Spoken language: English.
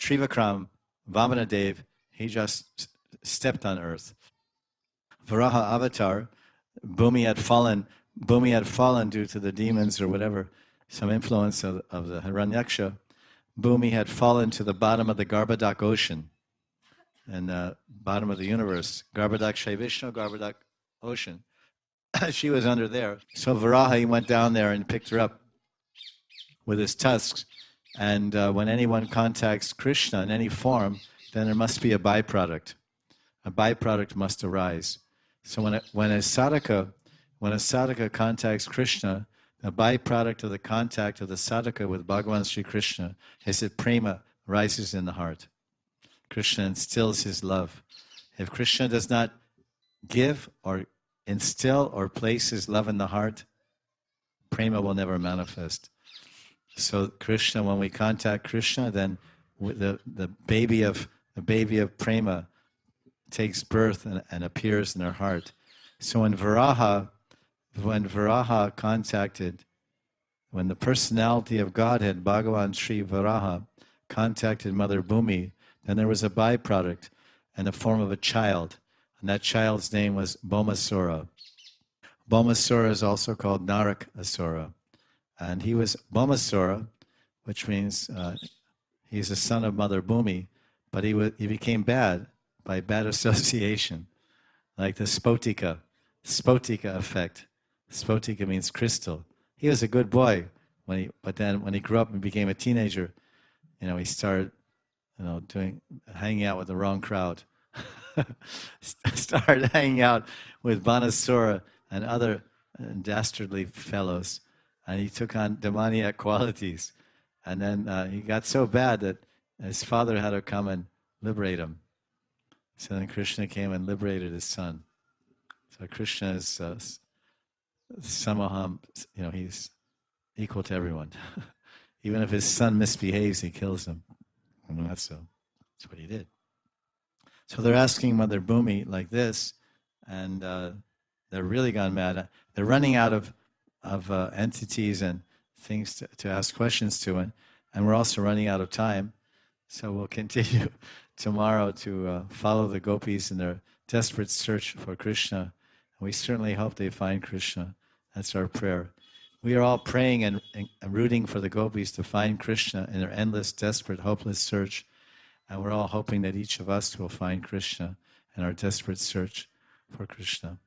Trivikram, Vamanadev, he just stepped on earth. Varaha avatar, Bhumi had fallen due to the demons or whatever, some influence of the Hiranyaksha. Bhumi had fallen to the bottom of the Garbhodak ocean, and bottom of the universe, Garbhodak Shaivishnu, Garbhodak ocean. She was under there. So Varaha, he went down there and picked her up with his tusks. And when anyone contacts Krishna in any form, then there must be a byproduct. A byproduct must arise. So when a sadhaka contacts Krishna, the byproduct of the contact of the sadhaka with Bhagavan Sri Krishna is that prema rises in the heart. Krishna instills his love. If Krishna does not give or instill or place his love in the heart, prema will never manifest. So Krishna, when we contact Krishna, then the baby of prema takes birth and appears in our heart. So when the personality of Godhead, Bhagavan Sri Varaha, contacted Mother Bhumi, then there was a byproduct in the form of a child, and that child's name was Bhaumasura. Bhaumasura is also called Narak Asura, and he was Bhaumasura, which means he's the son of Mother Bhumi, but he became bad by bad association, like the Spotika effect. Spotika means crystal. He was a good boy, but then when he grew up and became a teenager, he started, hanging out with the wrong crowd. Started hanging out with Banasura and other dastardly fellows, and he took on demoniac qualities. And then he got so bad that his father had to come and liberate him. So then Krishna came and liberated his son. So Krishna is samaham, he's equal to everyone. Even if his son misbehaves, he kills him. And that's what he did. So they're asking Mother Bhumi like this, and they're really gone mad. They're running out of entities and things to ask questions to, and we're also running out of time. So we'll continue tomorrow to follow the gopis in their desperate search for Krishna. And we certainly hope they find Krishna. That's our prayer. We are all praying and rooting for the gopis to find Krishna in their endless, desperate, hopeless search. And we're all hoping that each of us will find Krishna in our desperate search for Krishna.